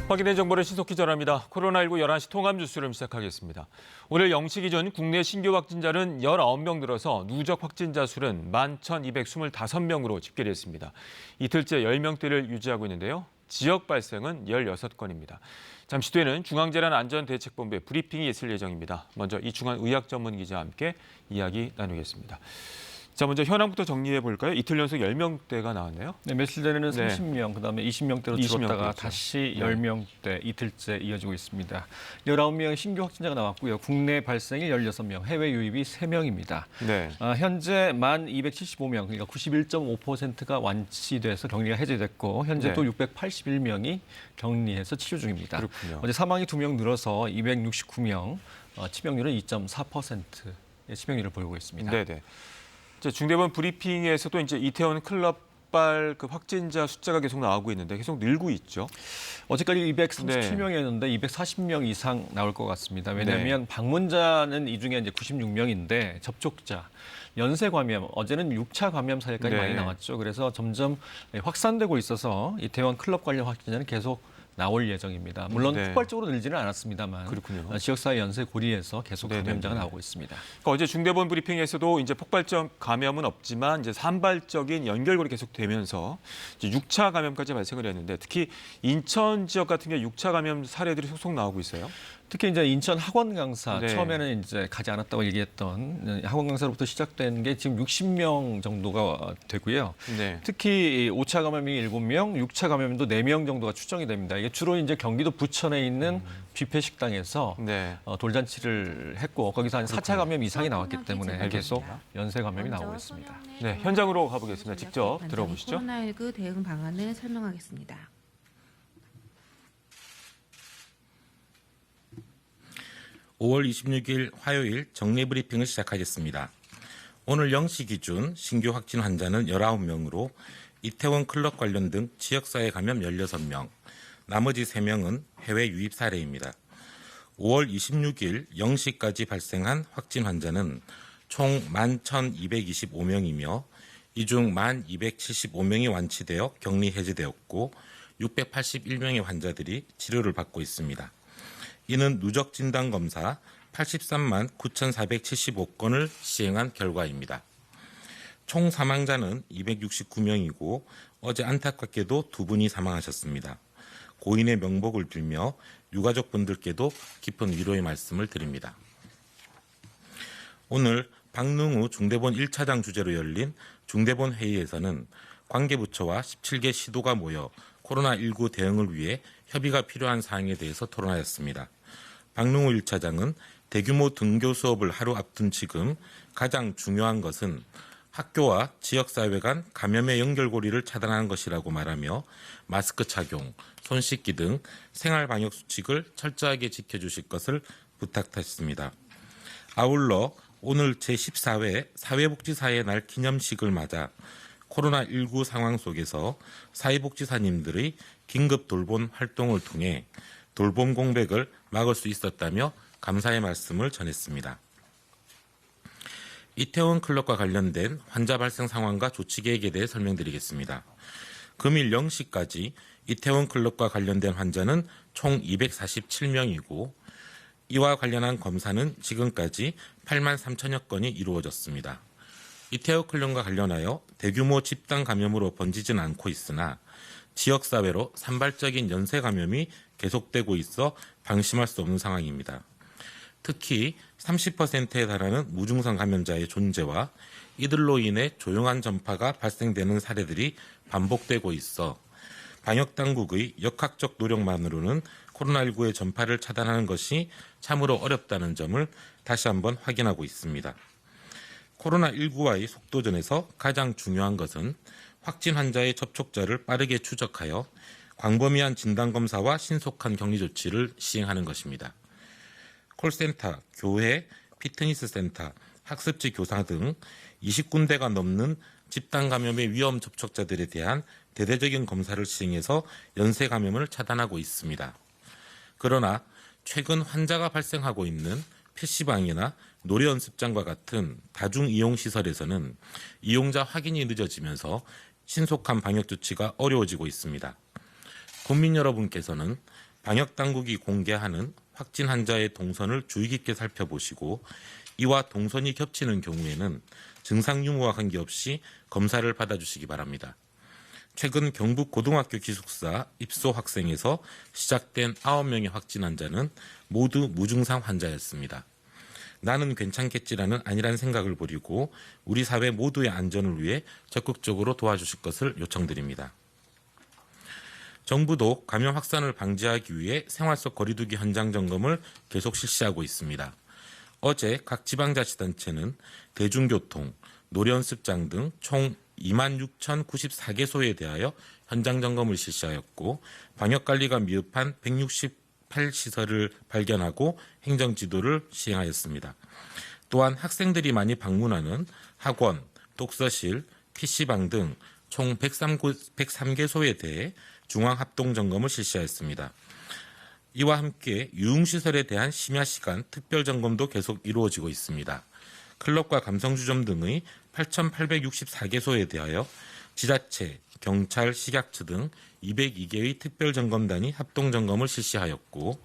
확인된 정보를 신속히 전합니다. 코로나19 11시 통합 뉴스를 시작하겠습니다. 오늘 0시 기준 국내 신규 확진자는 19명 늘어서 누적 확진자 수는 11,225명으로 집계됐습니다. 이틀째 10명대를 유지하고 있는데요. 지역 발생은 16건입니다. 잠시 뒤에는 중앙재난안전대책본부의 브리핑이 있을 예정입니다. 먼저 이충환 의학전문기자와 함께 이야기 나누겠습니다. 자, 먼저 현황부터 정리해 볼까요? 이틀 연속 10명대가 나왔네요. 네, 며칠 전에는 30명, 그다음에 20명대로 줄었다가 20명대였죠. 다시 10명대 이틀째 이어지고 있습니다. 19명의 신규 확진자가 나왔고요. 국내 발생이 16명, 해외 유입이 3명입니다. 네. 현재 1,275명, 그러니까 91.5%가 완치돼서 격리가 해제됐고 현재 네. 또 680명이 격리해서 치료 중입니다. 그렇군요. 어제 사망이 2명 늘어서 269명, 치명률은 2.4%의 치명률을 보이고 있습니다. 네네. 중대본 브리핑에서도 이제 이태원 클럽발 그 확진자 숫자가 계속 나오고 있는데 계속 늘고 있죠. 어제까지 237명이었는데 240명 이상 나올 것 같습니다. 네. 왜냐하면 방문자는 이 중에 이제 96명인데 접촉자, 연쇄 감염, 어제는 6차 감염 사례까지 네. 많이 나왔죠. 그래서 점점 확산되고 있어서 이태원 클럽 관련 확진자는 계속 나올 예정입니다. 물론 네. 폭발적으로 늘지는 않았습니다만 그렇군요. 지역사회 연쇄 고리에서 계속 네네네. 감염자가 나오고 있습니다. 그러니까 어제 중대본 브리핑에서도 이제 폭발적 감염은 없지만 이제 산발적인 연결고리 계속 되면서 이제 6차 감염까지 발생을 했는데 특히 인천 지역 같은 경우 6차 감염 사례들이 속속 나오고 있어요. 특히 이제 인천 학원 강사 네. 처음에는 이제 가지 않았다고 얘기했던 학원 강사로부터 시작된 게 지금 60명 정도가 되고요. 네. 특히 5차 감염이 7명, 6차 감염도 4명 정도가 추정이 됩니다. 이게 주로 이제 경기도 부천에 있는 뷔페 식당에서 네. 돌잔치를 했고 거기서 한 4차 감염 이상이 나왔기 때문에 알겠습니다. 계속 연쇄 감염이 나오고 있습니다. 네, 현장으로 가보겠습니다. 직접 들어보시죠. 코로나19 대응 방안을 설명하겠습니다. (5월 26일) 화요일 정례 브리핑을 시작하겠습니다. 오늘 0시 기준 신규 확진 환자는 19명으로 이태원 클럽 관련 등 지역사회 감염 16명, 나머지 3명은 해외 유입 사례입니다. 5월 26일 0시까지 발생한 확진 환자는 총 11,225명이며 이 중 1,275명이 완치되어 격리 해제되었고 681명의 환자들이 치료를 받고 있습니다. 이는 누적 진단 검사 83만 9,475건을 시행한 결과입니다. 총 사망자는 269명이고 어제 안타깝게도 2분이 사망하셨습니다. 고인의 명복을 빌며 유가족분들께도 깊은 위로의 말씀을 드립니다. 오늘 박능우 중대본 1차장 주재로 열린 중대본 회의에서는 관계부처와 17개 시도가 모여 코로나19 대응을 위해 협의가 필요한 사항에 대해서 토론하였습니다. 박능우 1차장은 대규모 등교 수업을 하루 앞둔 지금 가장 중요한 것은 학교와 지역사회 간 감염의 연결고리를 차단하는 것이라고 말하며 마스크 착용, 손 씻기 등 생활방역수칙을 철저하게 지켜주실 것을 부탁했습니다. 아울러 오늘 제14회 사회복지사의 날 기념식을 맞아 코로나19 상황 속에서 사회복지사님들의 긴급 돌봄 활동을 통해 돌봄 공백을 막을 수 있었다며 감사의 말씀을 전했습니다. 이태원 클럽과 관련된 환자 발생 상황과 조치 계획에 대해 설명드리겠습니다. 금일 0시까지 이태원 클럽과 관련된 환자는 총 247명이고 이와 관련한 검사는 지금까지 8만 3천여 건이 이루어졌습니다. 이태원 클럽과 관련하여 대규모 집단 감염으로 번지지는 않고 있으나 지역사회로 산발적인 연쇄 감염이 계속되고 있어 방심할 수 없는 상황입니다. 특히 30%에 달하는 무증상 감염자의 존재와 이들로 인해 조용한 전파가 발생되는 사례들이 반복되고 있어 방역당국의 역학적 노력만으로는 코로나19의 전파를 차단하는 것이 참으로 어렵다는 점을 다시 한번 확인하고 있습니다. 코로나19와의 속도전에서 가장 중요한 것은 확진 환자의 접촉자를 빠르게 추적하여 광범위한 진단검사와 신속한 격리 조치를 시행하는 것입니다. 콜센터, 교회, 피트니스 센터, 학습지 교사 등 20군데가 넘는 집단 감염의 위험 접촉자들에 대한 대대적인 검사를 시행해서 연쇄 감염을 차단하고 있습니다. 그러나 최근 환자가 발생하고 있는 PC방이나 노래연습장과 같은 다중이용시설에서는 이용자 확인이 늦어지면서 신속한 방역 조치가 어려워지고 있습니다. 국민 여러분께서는 방역 당국이 공개하는 확진 환자의 동선을 주의 깊게 살펴보시고 이와 동선이 겹치는 경우에는 증상 유무와 관계없이 검사를 받아주시기 바랍니다. 최근 경북 고등학교 기숙사 입소 학생에서 시작된 9명의 확진 환자는 모두 무증상 환자였습니다. 나는 괜찮겠지라는 안일한 생각을 버리고 우리 사회 모두의 안전을 위해 적극적으로 도와주실 것을 요청드립니다. 정부도 감염 확산을 방지하기 위해 생활 속 거리두기 현장 점검을 계속 실시하고 있습니다. 어제 각 지방자치단체는 대중교통, 노래연습장 등 총 26,094개소에 대하여 현장 점검을 실시하였고 방역관리가 미흡한 168시설을 발견하고 행정지도를 시행하였습니다. 또한 학생들이 많이 방문하는 학원, 독서실, PC방 등 총 103개소에 대해 중앙합동점검을 실시하였습니다. 이와 함께 유흥시설에 대한 심야시간 특별점검도 계속 이루어지고 있습니다. 클럽과 감성주점 등의 8,864개소에 대하여 지자체, 경찰, 식약처 등 202개의 특별점검단이 합동점검을 실시하였고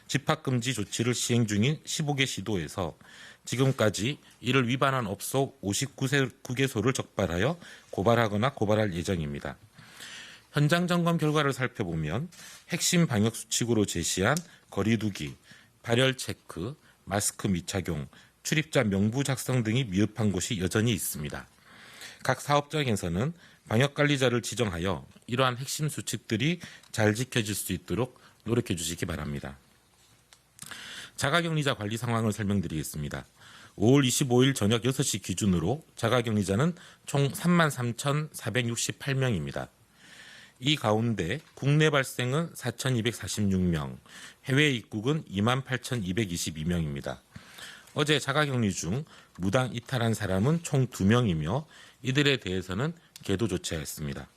집합금지 조치를 시행 중인 15개 시도에서 지금까지 이를 위반한 업소 59개소를 적발하여 고발하거나 고발할 예정입니다. 현장 점검 결과를 살펴보면 핵심 방역 수칙으로 제시한 거리두기, 발열 체크, 마스크 미착용, 출입자 명부 작성 등이 미흡한 곳이 여전히 있습니다. 각 사업장에서는 방역관리자를 지정하여 이러한 핵심 수칙들이 잘 지켜질 수 있도록 노력해 주시기 바랍니다. 자가격리자 관리 상황을 설명드리겠습니다. 5월 25일 저녁 6시 기준으로 자가격리자는 총 33,468명입니다. 이 가운데 국내 발생은 4,246명, 해외 입국은 28,222명입니다. 어제 자가격리 중 무당 이탈한 사람은 총 2명이며 이들에 대해서는 계도 조치하였습니다.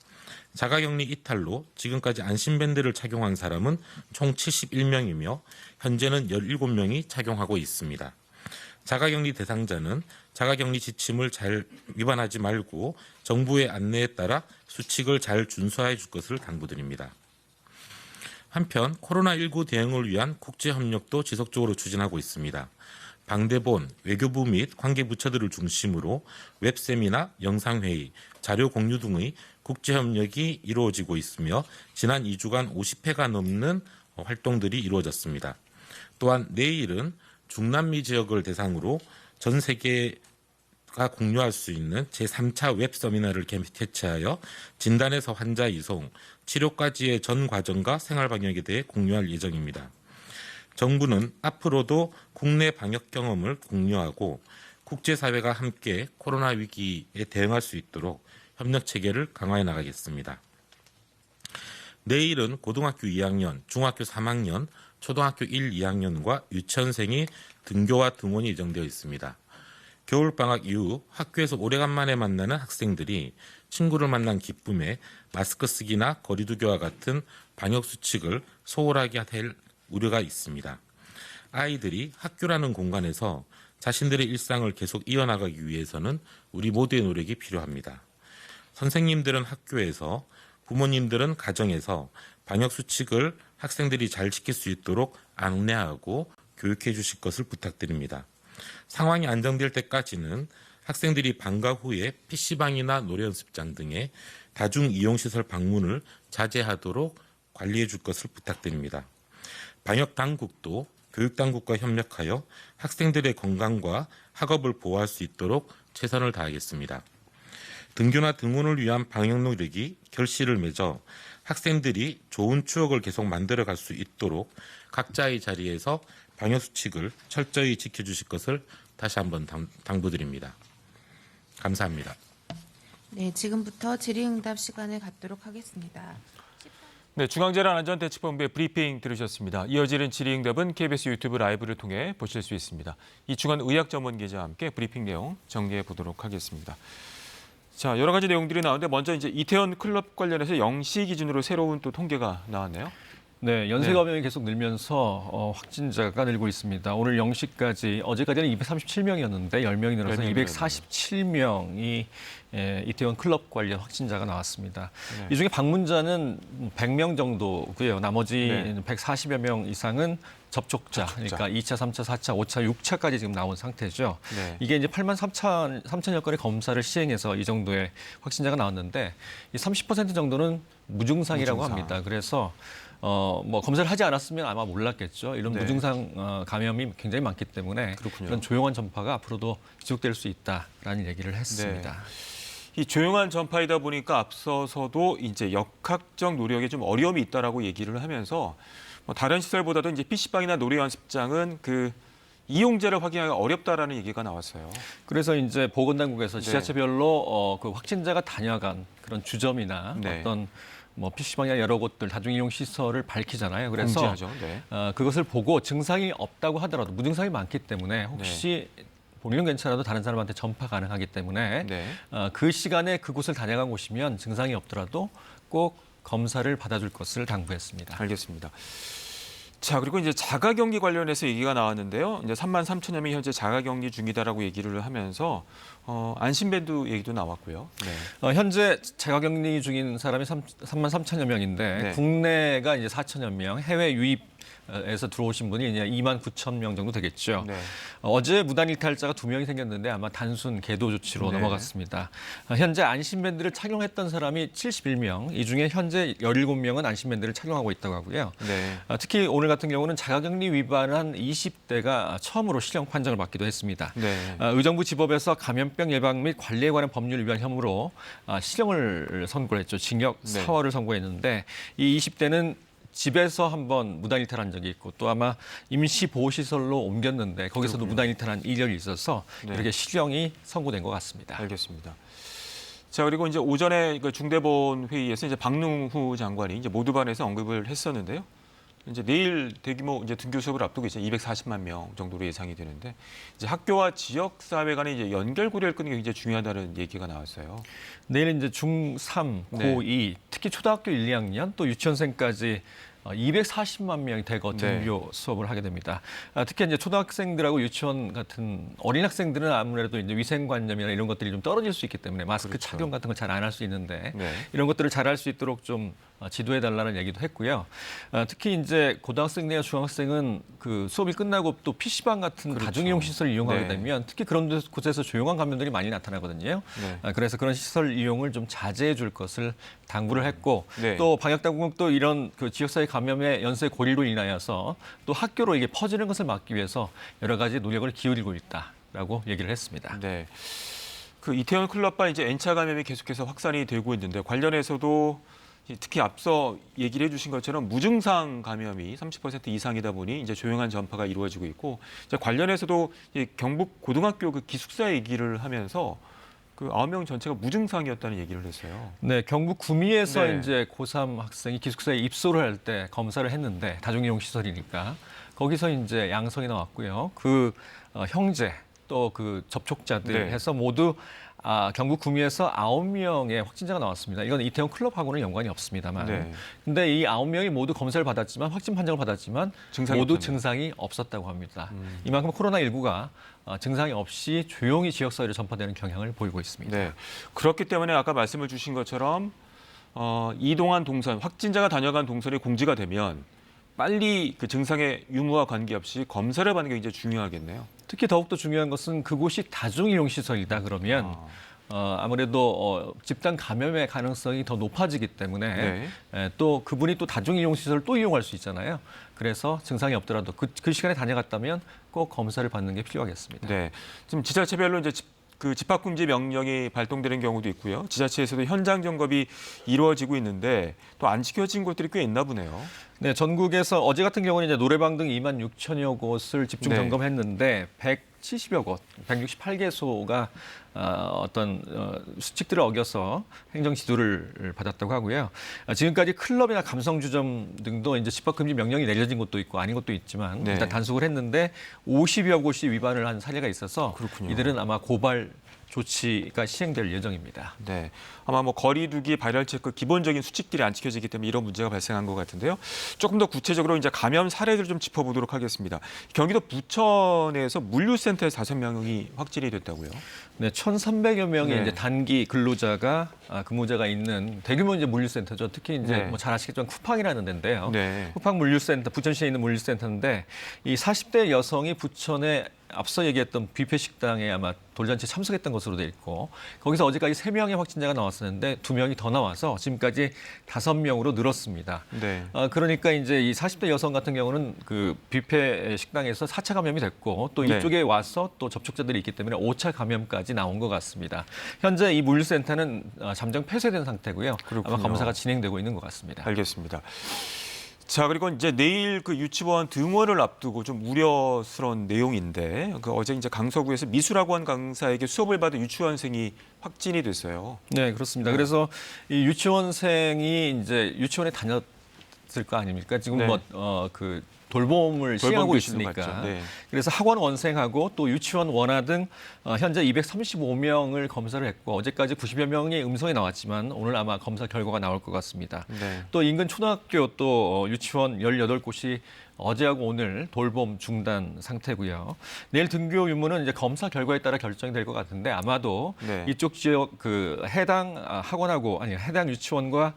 자가격리 이탈로 지금까지 안심밴드를 착용한 사람은 총 71명이며 현재는 17명이 착용하고 있습니다. 자가격리 대상자는 자가격리 지침을 잘 위반하지 말고 정부의 안내에 따라 수칙을 잘 준수해 줄 것을 당부드립니다. 한편 코로나19 대응을 위한 국제협력도 지속적으로 추진하고 있습니다. 방대본, 외교부 및 관계부처들을 중심으로 웹세미나, 영상회의, 자료 공유 등의 국제협력이 이루어지고 있으며 지난 2주간 50회가 넘는 활동들이 이루어졌습니다. 또한 내일은 중남미 지역을 대상으로 전 세계가 공유할 수 있는 제3차 웹 세미나를 개최하여 진단에서 환자 이송, 치료까지의 전 과정과 생활 방역에 대해 공유할 예정입니다. 정부는 앞으로도 국내 방역 경험을 공유하고 국제사회가 함께 코로나 위기에 대응할 수 있도록 협력 체계를 강화해 나가겠습니다. 내일은 고등학교 2학년, 중학교 3학년, 초등학교 1, 2학년과 유치원생이 등교와 등원이 예정되어 있습니다. 겨울방학 이후 학교에서 오래간만에 만나는 학생들이 친구를 만난 기쁨에 마스크 쓰기나 거리두기와 같은 방역수칙을 소홀하게 할 우려가 있습니다. 아이들이 학교라는 공간에서 자신들의 일상을 계속 이어나가기 위해서는 우리 모두의 노력이 필요합니다. 선생님들은 학교에서, 부모님들은 가정에서 방역수칙을 학생들이 잘 지킬 수 있도록 안내하고 교육해 주실 것을 부탁드립니다. 상황이 안정될 때까지는 학생들이 방과 후에 PC방이나 노래연습장 등의 다중이용시설 방문을 자제하도록 관리해 줄 것을 부탁드립니다. 방역당국도 교육당국과 협력하여 학생들의 건강과 학업을 보호할 수 있도록 최선을 다하겠습니다. 등교나 등원을 위한 방역 노력이 결실을 맺어 학생들이 좋은 추억을 계속 만들어갈 수 있도록 각자의 자리에서 방역수칙을 철저히 지켜주실 것을 다시 한번 당부드립니다. 감사합니다. 네, 지금부터 질의응답 시간을 갖도록 하겠습니다. 네, 중앙재난안전대책본부의 브리핑 들으셨습니다. 이어지는 질의응답은 KBS 유튜브 라이브를 통해 보실 수 있습니다. 이충환 의학전문기자와 함께 브리핑 내용 정리해 보도록 하겠습니다. 자, 여러 가지 내용들이 나오는데 먼저 이제 이태원 클럽 관련해서 0시 기준으로 새로운 또 통계가 나왔네요. 네, 연쇄 감염이 계속 늘면서 확진자가 늘고 있습니다. 오늘 0시까지 어제까지는 237명이었는데 10명이 늘어서 247명이 이태원 클럽 관련 확진자가 나왔습니다. 네. 이 중에 방문자는 100명 정도고요. 나머지 네. 140여 명 이상은 접촉자, 그러니까 2차, 3차, 4차, 5차, 6차까지 지금 나온 상태죠. 네. 이게 이제 8만 3천여 건의 검사를 시행해서 이 정도의 확진자가 나왔는데 이 30% 정도는 무증상이라고 무증상. 합니다. 그래서 뭐 검사를 하지 않았으면 아마 몰랐겠죠. 이런 네. 무증상 감염이 굉장히 많기 때문에 그렇군요. 그런 조용한 전파가 앞으로도 지속될 수 있다라는 얘기를 했습니다. 이 조용한 전파이다 보니까 앞서서도 이제 역학적 노력에 좀 어려움이 있다라고 얘기를 하면서 뭐 다른 시설보다도 이제 PC방이나 노래 연습장은 그 이용자를 확인하기가 어렵다라는 얘기가 나왔어요. 그래서 이제 보건당국에서 네. 지자체별로 그 확진자가 다녀간 그런 주점이나 네. 어떤 뭐 PC방이나 여러 곳들 다중이용 시설을 밝히잖아요. 그래서 공지하죠. 네. 그것을 보고 증상이 없다고 하더라도 무증상이 많기 때문에 혹시 본인은 괜찮아도 다른 사람한테 전파 가능하기 때문에 네. 그 시간에 그곳을 다녀간 곳이면 증상이 없더라도 꼭 검사를 받아줄 것을 당부했습니다. 알겠습니다. 자, 그리고 이제 자가격리 관련해서 얘기가 나왔는데요. 이제 3만 3천여 명이 현재 자가격리 중이다라고 얘기를 하면서 안심밴드 얘기도 나왔고요. 네. 현재 자가격리 중인 사람이 3만 3천여 명인데 네. 국내가 이제 4천여 명, 해외 유입에서 들어오신 분이 이제 2만 9천 명 정도 되겠죠. 네. 어제 무단 일탈자가 2명이 생겼는데 아마 단순 계도 조치로 네. 넘어갔습니다. 현재 안심밴드를 착용했던 사람이 71명, 이 중에 현재 17명은 안심밴드를 착용하고 있다고 하고요. 네. 특히 오늘 같은 경우는 자가격리 위반한 20대가 처음으로 실형 판정을 받기도 했습니다. 네. 의정부 지법에서 감염병 예방 및 관리에 관한 법률 위반 혐의로 실형을 선고했죠. 징역 네. 4월을 선고했는데 이 20대는 집에서 한번 무단 일탈한 적이 있고 또 아마 임시 보호시설로 옮겼는데 거기서도 그렇군요. 무단 일탈한 이력이 있어서 네. 이렇게 실형이 선고된 것 같습니다. 알겠습니다. 자, 그리고 이제 오전에 그 중대본 회의에서 이제 박능후 장관이 이제 모두반에서 언급을 했었는데요. 이제 내일 대규모 이제 등교 수업을 앞두고 있어요. 240만 명 정도로 예상이 되는데 이제 학교와 지역 사회 간의 이제 연결 고리를 끊는 게 굉장히 중요하다는 얘기가 나왔어요. 내일 이제 중3, 네. 고2, 특히 초등학교 1, 2학년 또 유치원생까지 240만 명이 대거 등교 수업을 하게 됩니다. 특히 이제 초등학생들하고 유치원 같은 어린 학생들은 아무래도 이제 위생관념이나 이런 것들이 좀 떨어질 수 있기 때문에 마스크 그렇죠. 착용 같은 걸 잘 안 할 수 있는데 네. 이런 것들을 잘 할 수 있도록 좀 지도해 달라는 얘기도 했고요. 특히 이제 고등학생이나 중학생은 그 수업이 끝나고 또 PC방 같은 그렇죠. 다중이용 시설을 이용하게 네. 되면 특히 그런 곳에서 조용한 감염들이 많이 나타나거든요. 네. 그래서 그런 시설 이용을 좀 자제해 줄 것을 당부를 했고 네. 또 방역당국은 또 이런 그 지역사회 감염의 연쇄 고리로 인하여서 또 학교로 이게 퍼지는 것을 막기 위해서 여러 가지 노력을 기울이고 있다라고 얘기를 했습니다. 네. 그 이태원 클럽바 이제 N차 감염이 계속해서 확산이 되고 있는데 관련해서도 특히 앞서 얘기를 해주신 것처럼 무증상 감염이 30% 이상이다 보니 이제 조용한 전파가 이루어지고 있고 이제 관련해서도 경북 고등학교 그 기숙사 얘기를 하면서 그 9명 전체가 무증상이었다는 얘기를 했어요. 네, 경북 구미에서 네. 이제 고3 학생이 기숙사에 입소를 할 때 검사를 했는데 다중이용 시설이니까 거기서 이제 양성이 나왔고요. 그 형제 또 그 접촉자들 네. 해서 모두 경북 구미에서 9명의 확진자가 나왔습니다. 이건 이태원 클럽하고는 연관이 없습니다만. 네. 근데 이 9명이 모두 검사를 받았지만 확진 판정을 받았지만 증상이 모두 없다네요. 증상이 없었다고 합니다. 이만큼 코로나19가 증상이 없이 조용히 지역사회로 전파되는 경향을 보이고 있습니다. 네. 그렇기 때문에 아까 말씀을 주신 것처럼 이동한 동선, 확진자가 다녀간 동선이 공지가 되면 빨리 그 증상의 유무와 관계없이 검사를 받는 게 굉장히 중요하겠네요. 특히 더욱더 중요한 것은 그곳이 다중이용 시설이다 그러면 아무래도 집단 감염의 가능성이 더 높아지기 때문에 또 그분이 또 다중이용 시설을 또 이용할 수 있잖아요. 그래서 증상이 없더라도 그 시간에 다녀갔다면 꼭 검사를 받는 게 필요하겠습니다. 네. 지금 지자체별로 이제 그 집합금지 명령이 발동되는 경우도 있고요. 지자체에서도 현장 점검이 이루어지고 있는데 또 안 지켜진 곳들이 꽤 있나 보네요. 네, 전국에서 어제 같은 경우는 이제 노래방 등 2만 6천여 곳을 집중 네. 점검했는데 170여 곳, 168개소가 어떤 수칙들을 어겨서 행정 지도를 받았다고 하고요. 지금까지 클럽이나 감성주점 등도 이제 집합금지 명령이 내려진 곳도 있고 아닌 곳도 있지만 일단 단속을 했는데 50여 곳이 위반을 한 사례가 있어서 그렇군요. 이들은 아마 고발 조치가 시행될 예정입니다. 네, 아마 뭐 거리두기, 발열 체크 기본적인 수칙들이 안 지켜지기 때문에 이런 문제가 발생한 것 같은데요. 조금 더 구체적으로 이제 감염 사례를 좀 짚어보도록 하겠습니다. 경기도 부천에서 물류센터에서 5명이 확진이 됐다고요. 네, 1,300여 명의 네. 이제 단기 근로자가 근무자가 있는 대규모 이제 물류센터죠. 특히 이제 네. 뭐 잘 아시겠지만 쿠팡이라는 데인데요. 네. 쿠팡 물류센터, 부천시에 있는 물류센터인데 이 40대 여성이 부천에 앞서 얘기했던 뷔페 식당에 아마 돌잔치에 참석했던 것으로 돼 있고 거기서 어제까지 3명의 확진자가 나왔었는데 2명이 더 나와서 지금까지 5명으로 늘었습니다. 네. 그러니까 이제 이 40대 여성 같은 경우는 그 뷔페 식당에서 4차 감염이 됐고 또 네. 이쪽에 와서 또 접촉자들이 있기 때문에 5차 감염까지 나온 것 같습니다. 현재 이 물류센터는 잠정 폐쇄된 상태고요. 그렇군요. 아마 검사가 진행되고 있는 것 같습니다. 알겠습니다. 자, 그리고 이제 내일 그 유치원 등원을 앞두고 좀 우려스러운 내용인데 어제 이제 강서구에서 미술학원 강사에게 수업을 받은 유치원생이 확진이 됐어요. 네, 그렇습니다. 그래서 이 유치원생이 이제 유치원에 다녔을 거 아닙니까? 지금 네. 그 돌봄을 시행하고 계시는 것 있으니까. 같죠. 네. 그래서 학원 원생하고 또 유치원 원아 등 현재 235명을 검사를 했고 어제까지 90여 명이 음성이 나왔지만 오늘 아마 검사 결과가 나올 것 같습니다. 네. 또 인근 초등학교 또 유치원 18곳이 어제하고 오늘 돌봄 중단 상태고요. 내일 등교 유무는 이제 검사 결과에 따라 결정이 될 것 같은데 아마도 네. 이쪽 지역 그 해당 학원하고 아니 해당 유치원과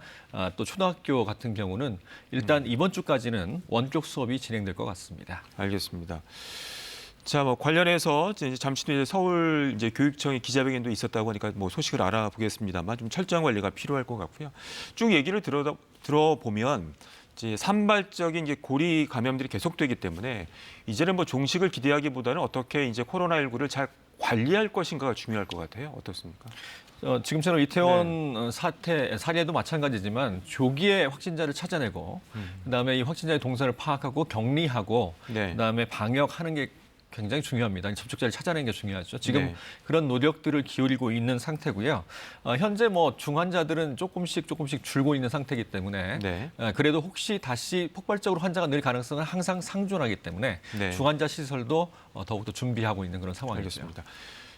또 초등학교 같은 경우는 일단 이번 주까지는 원격 수업이 진행될 것 같습니다. 알겠습니다. 자, 뭐 관련해서 이제 잠시 뒤에 서울 이제 교육청의 기자회견도 있었다고 하니까 뭐 소식을 알아보겠습니다만 좀 철저한 관리가 필요할 것 같고요. 쭉 얘기를 들어보면 이제 산발적인 이제 고리 감염들이 계속되기 때문에 이제는 뭐 종식을 기대하기보다는 어떻게 이제 코로나19를 잘 관리할 것인가가 중요할 것 같아요. 어떻습니까? 지금처럼 이태원 사례도 마찬가지지만 조기에 확진자를 찾아내고 그다음에 이 확진자의 동선을 파악하고 격리하고 네. 그다음에 방역하는 게 굉장히 중요합니다. 접촉자를 찾아내는 게 중요하죠. 지금 네. 그런 노력들을 기울이고 있는 상태고요. 현재 뭐 중환자들은 조금씩 줄고 있는 상태이기 때문에 네. 그래도 혹시 다시 폭발적으로 환자가 늘 가능성은 항상 상존하기 때문에 네. 중환자 시설도 더욱더 준비하고 있는 그런 상황이죠. 알겠습니다.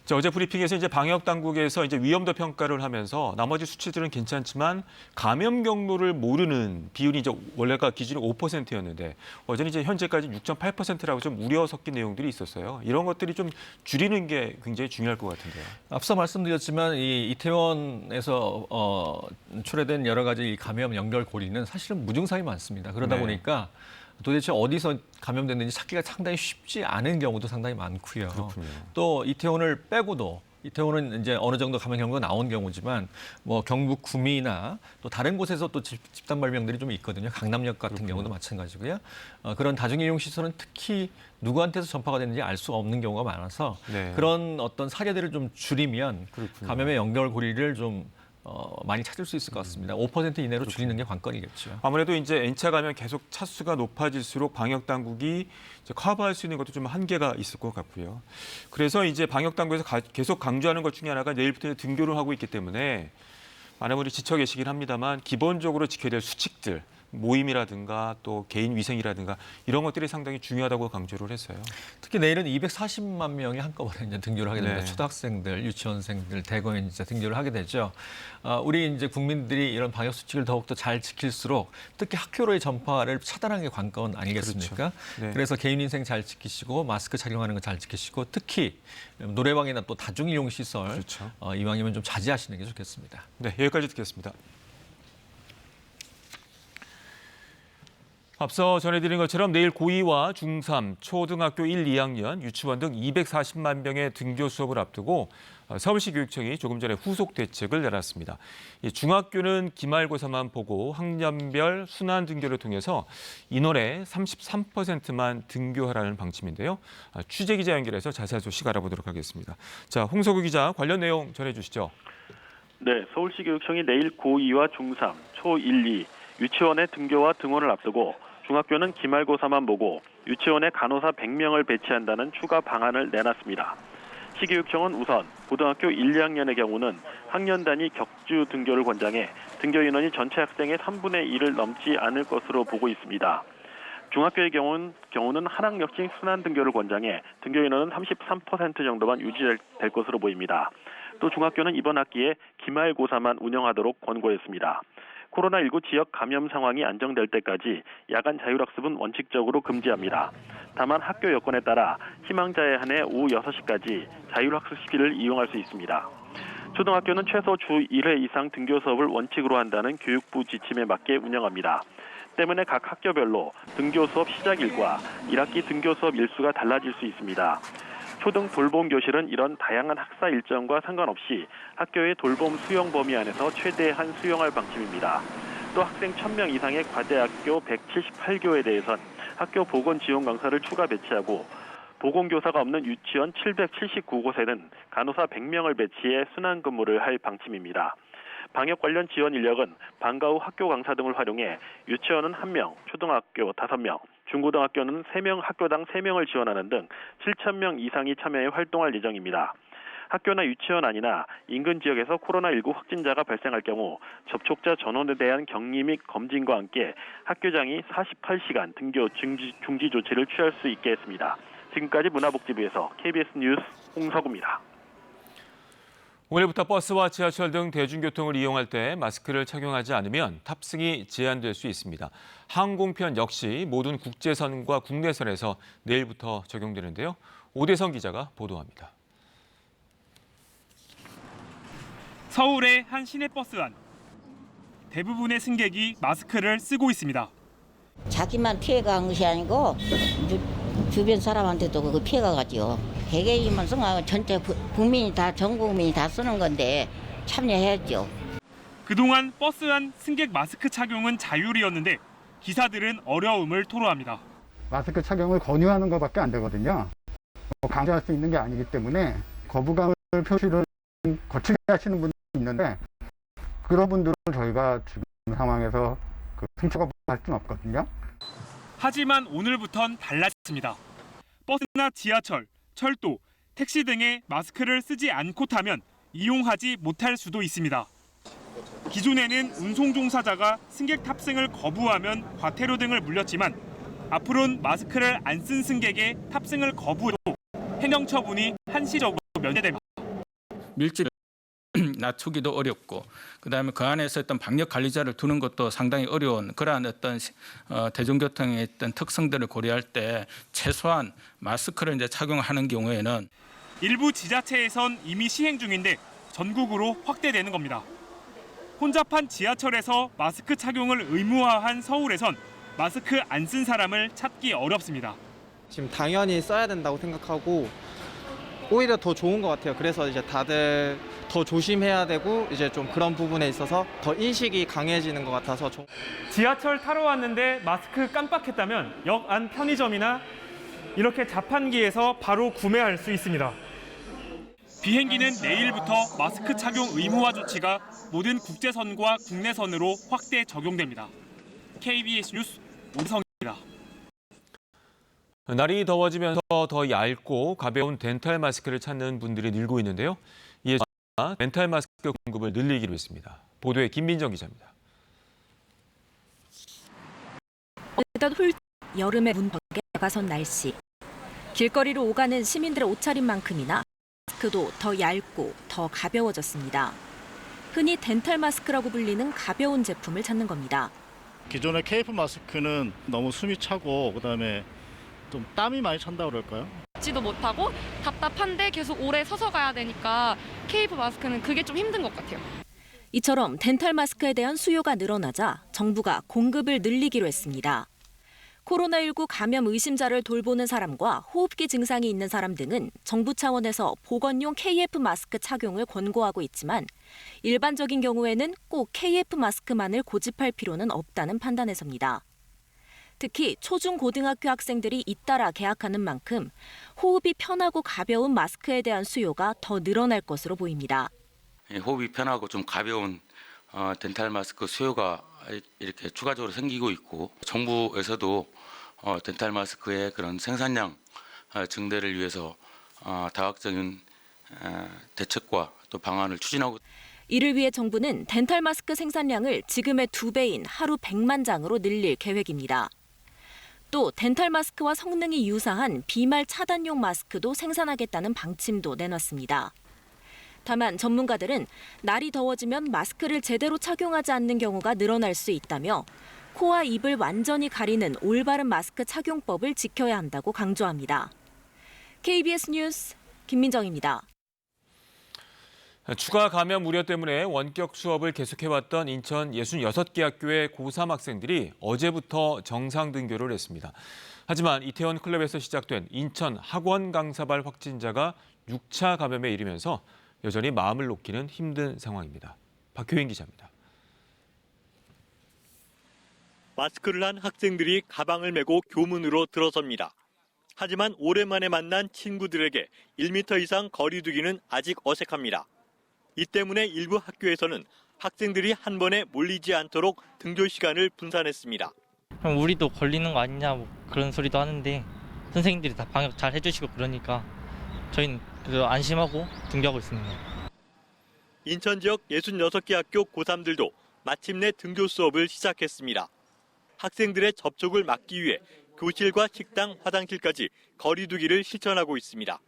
자, 어제 브리핑에서 이제 방역 당국에서 이제 위험도 평가를 하면서 나머지 수치들은 괜찮지만 감염 경로를 모르는 비율이 이제 원래가 기준이 5%였는데 어제는 이제 현재까지 6.8%라고 좀 우려 섞인 내용들이 있었어요. 이런 것들이 좀 줄이는 게 굉장히 중요할 것 같은데요. 앞서 말씀드렸지만 이 이태원에서 출해된 여러 가지 이 감염 연결고리는 사실은 무증상이 많습니다. 그러다 네. 보니까 도대체 어디서 감염됐는지 찾기가 상당히 쉽지 않은 경우도 상당히 많고요. 그렇군요. 또 이태원을 빼고도 이태원은 이제 어느 정도 감염 경로가 나온 경우지만 뭐 경북 구미나 또 다른 곳에서 또 집단 발병들이 좀 있거든요. 강남역 같은 경우도 마찬가지고요. 그런 다중이용 시설은 특히 누구한테서 전파가 되는지 알 수 없는 경우가 많아서 네. 그런 어떤 사례들을 좀 줄이면 그렇군요. 감염의 연결고리를 좀 많이 찾을 수 있을 것 같습니다. 5% 이내로 줄이는 게 관건이겠죠. 아무래도 이제 N차 감염 계속 차수가 높아질수록 방역 당국이 이제 커버할 수 있는 것도 좀 한계가 있을 것 같고요. 그래서 이제 방역 당국에서 계속 강조하는 것 중에 하나가 내일부터 등교를 하고 있기 때문에 많은 분들이 지쳐 계시긴 합니다만 기본적으로 지켜야 될 수칙들, 모임이라든가 또 개인 위생이라든가 이런 것들이 상당히 중요하다고 강조를 했어요. 특히 내일은 240만 명이 한꺼번에 이제 등교를 하게 됩니다. 네. 초등학생들, 유치원생들, 대거에 이제 등교를 하게 되죠. 우리 이제 국민들이 이런 방역 수칙을 더욱더 잘 지킬수록 특히 학교로의 전파를 차단하는 게 관건 아니겠습니까? 그렇죠. 네. 그래서 개인 위생 잘 지키시고 마스크 착용하는 거 잘 지키시고 특히 노래방이나 또 다중이용 시설 그렇죠. 이왕이면 좀 자제하시는 게 좋겠습니다. 네, 여기까지 듣겠습니다. 앞서 전해드린 것처럼 내일 고2와 중3, 초등학교 1, 2학년, 유치원 등 240만 명의 등교 수업을 앞두고 서울시 교육청이 조금 전에 후속 대책을 내놨습니다. 중학교는 기말고사만 보고 학년별 순환 등교를 통해서 인원의 33%만 등교하라는 방침인데요. 취재 기자 연결해서 자세한 소식 알아보도록 하겠습니다. 자, 홍석우 기자 관련 내용 전해주시죠. 네, 서울시 교육청이 내일 고2와 중3, 초1, 2, 유치원의 등교와 등원을 앞두고 중학교는 기말고사만 보고 유치원에 간호사 100명을 배치한다는 추가 방안을 내놨습니다. 시교육청은 우선 고등학교 1, 2학년의 경우는 학년 단위 격주 등교를 권장해 등교 인원이 전체 학생의 3분의 1을 넘지 않을 것으로 보고 있습니다. 중학교의 경우는 한 학년씩 순환 등교를 권장해 등교 인원은 33% 정도만 유지될 것으로 보입니다. 또 중학교는 이번 학기에 기말고사만 운영하도록 권고했습니다. 코로나19 지역 감염 상황이 안정될 때까지 야간 자율학습은 원칙적으로 금지합니다. 다만 학교 여건에 따라 희망자에 한해 오후 6시까지 자율학습 시기를 이용할 수 있습니다. 초등학교는 최소 주 1회 이상 등교 수업을 원칙으로 한다는 교육부 지침에 맞게 운영합니다. 때문에 각 학교별로 등교 수업 시작일과 1학기 등교 수업 일수가 달라질 수 있습니다. 초등 돌봄 교실은 이런 다양한 학사 일정과 상관없이 학교의 돌봄 수용 범위 안에서 최대한 수용할 방침입니다. 또 학생 1000명 이상의 과대학교 178교에 대해선 학교 보건 지원 강사를 추가 배치하고 보건교사가 없는 유치원 779곳에는 간호사 100명을 배치해 순환 근무를 할 방침입니다. 방역 관련 지원 인력은 방과 후 학교 강사 등을 활용해 유치원은 1명, 초등학교 5명, 중고등학교는 3명, 학교당 3명을 지원하는 등 7,000명 이상이 참여해 활동할 예정입니다. 학교나 유치원 안이나 인근 지역에서 코로나19 확진자가 발생할 경우 접촉자 전원에 대한 격리 및 검진과 함께 학교장이 48시간 등교 중지 조치를 취할 수 있게 했습니다. 지금까지 문화복지부에서 KBS 뉴스 홍석우입니다. 오늘부터 버스와 지하철 등 대중교통을 이용할 때 마스크를 착용하지 않으면 탑승이 제한될 수 있습니다. 항공편 역시 모든 국제선과 국내선에서 내일부터 적용되는데요. 오대성 기자가 보도합니다. 서울의 한 시내버스 안. 대부분의 승객이 마스크를 쓰고 있습니다. 자기만 피해간 것이 아니고 주변 사람한테도 그 피해가 가죠. 개개인만 쓰면 전체 국민이 다 전 국민이 다 쓰는 건데 참여해야죠. 그동안 버스 안 승객 마스크 착용은 자율이었는데 기사들은 어려움을 토로합니다. 마스크 착용을 권유하는 것밖에 안 되거든요. 강제할 수 있는 게 아니기 때문에 거부감을 표시를 거칠게 하시는 분이 있는데 그런 분들은 저희가 지금 상황에서 승처가 할 수는 없거든요. 하지만 오늘부턴 달라졌습니다. 버스나 지하철, 철도, 택시 등에 마스크를 쓰지 않고 타면 이용하지 못할 수도 있습니다. 기존에는 운송 종사자가 승객 탑승을 거부하면 과태료 등을 물렸지만 앞으로는 마스크를 안 쓴 승객의 탑승을 거부해도 행정 처분이 한시적으로 면제됩니다. 밀집을 낮추기도 어렵고 그다음에 그 안에서 어떤 방역 관리자를 두는 것도 상당히 어려운 그러한 어떤 대중교통의 어떤 특성들을 고려할 때 최소한 마스크를 이제 착용하는 경우에는 일부 지자체에선 이미 시행 중인데 전국으로 확대되는 겁니다. 혼잡한 지하철에서 마스크 착용을 의무화한 서울에선 마스크 안 쓴 사람을 찾기 어렵습니다. 지금 당연히 써야 된다고 생각하고 오히려 더 좋은 것 같아요. 그래서 이제 다들 더 조심해야 되고 이제 좀 그런 부분에 있어서 더 인식이 강해지는 것 같아서 지하철 타러 왔는데 마스크 깜빡했다면 역 안 편의점이나 이렇게 자판기에서 바로 구매할 수 있습니다. 비행기는 내일부터 마스크 착용 의무화 조치가 모든 국제선과 국내선으로 확대 적용됩니다. KBS 뉴스 오성입니다. 날이 더워지면서 더 얇고 가벼운 덴탈 마스크를 찾는 분들이 늘고 있는데요. 이에 덴탈 마스크 공급을 늘리기로 했습니다. 보도에 김민정 기자입니다. 어느덧 여름의 문턱에 다가선 날씨. 길거리로 오가는 시민들의 옷차림만큼이나 마스크도 더 얇고 더 가벼워졌습니다. 흔히 덴탈 마스크라고 불리는 가벼운 제품을 찾는 겁니다. 기존의 KF 마스크는 너무 숨이 차고 그다음에 좀 땀이 많이 찬다고 그럴까요? 지도 못하고 답답한데 계속 오래 서서 가야 되니까 KF 마스크는 그게 좀 힘든 것 같아요. 이처럼 덴탈 마스크에 대한 수요가 늘어나자 정부가 공급을 늘리기로 했습니다. 코로나19 감염 의심자를 돌보는 사람과 호흡기 증상이 있는 사람 등은 정부 차원에서 보건용 KF 마스크 착용을 권고하고 있지만 일반적인 경우에는 꼭 KF 마스크만을 고집할 필요는 없다는 판단에서입니다. 특히 초중고등학교 학생들이 잇따라 개학하는 만큼 호흡이 편하고 가벼운 마스크에 대한 수요가 더 늘어날 것으로 보입니다. 호흡이 편하고 좀 가벼운 덴탈 마스크 수요가 이렇게 추가적으로 생기고 있고 정부에서도 덴탈 마스크의 그런 생산량 증대를 위해서 다각적인 대책과 또 방안을 추진하고 이를 위해 정부는 덴탈 마스크 생산량을 지금의 2배인 하루 100만 장으로 늘릴 계획입니다. 또 덴탈 마스크와 성능이 유사한 비말 차단용 마스크도 생산하겠다는 방침도 내놨습니다. 다만 전문가들은 날이 더워지면 마스크를 제대로 착용하지 않는 경우가 늘어날 수 있다며 코와 입을 완전히 가리는 올바른 마스크 착용법을 지켜야 한다고 강조합니다. KBS 뉴스 김민정입니다. 추가 감염 우려 때문에 원격 수업을 계속해왔던 인천 66개 학교의 고3 학생들이 어제부터 정상 등교를 했습니다. 하지만 이태원 클럽에서 시작된 인천 학원 강사발 확진자가 6차 감염에 이르면서 여전히 마음을 놓기는 힘든 상황입니다. 박효인 기자입니다. 마스크를 한 학생들이 가방을 메고 교문으로 들어섭니다. 하지만 오랜만에 만난 친구들에게 1m 이상 거리 두기는 아직 어색합니다. 이 때문에 일부 학교에서는 학생들이 한 번에 몰리지 않도록 등교 시간을 분산했습니다. 우리도 걸리는 거 아니냐 뭐 그런 소리도 하는데 선생님들이 다 방역 잘 해주시고 그러니까 저희는 안심하고 등교하고 있습니다. 인천 지역 66개 학교 고3들도 마침내 등교 수업을 시작했습니다. 학생들의 접촉을 막기 위해 교실과 식당, 화장실까지 거리 두기를 실천하고 있습니다.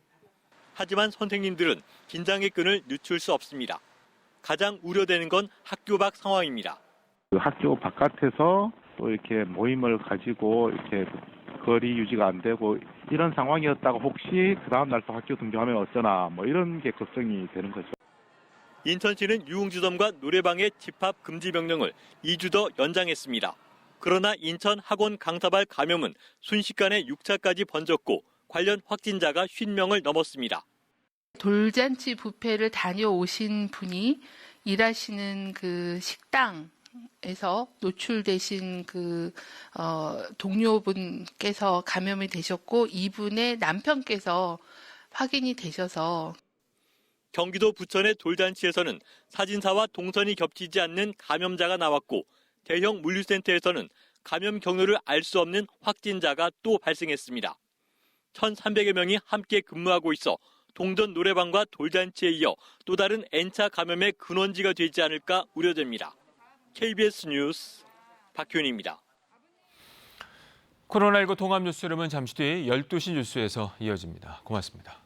하지만 선생님들은 긴장의 끈을 늦출 수 없습니다. 가장 우려되는 건 학교 밖 상황입니다. 학교 바깥에서 또 이렇게 모임을 가지고 이렇게 거리 유지가 안 되고 이런 상황이었다가 혹시 그 다음 날 또 학교 등교하면 어쩌나 뭐 이런 게 걱정이 되는 거죠. 인천시는 유흥주점과 노래방의 집합 금지 명령을 2주 더 연장했습니다. 그러나 인천 학원 강사발 감염은 순식간에 6차까지 번졌고 관련 확진자가 50명을 넘었습니다. 돌잔치 뷔페를 다녀오신 분이 일하시는 그 식당에서 노출되신 동료분께서 감염이 되셨고 이분의 남편께서 확인이 되셔서 경기도 부천의 돌잔치에서는 사진사와 동선이 겹치지 않는 감염자가 나왔고 대형 물류센터에서는 감염 경로를 알 수 없는 확진자가 또 발생했습니다. 1,300여 명이 함께 근무하고 있어 동전 노래방과 돌잔치에 이어 또 다른 N차 감염의 근원지가 되지 않을까 우려됩니다. KBS 뉴스 박효인입니다. 코로나19 통합 뉴스 여러분 잠시 뒤 12시 뉴스에서 이어집니다. 고맙습니다.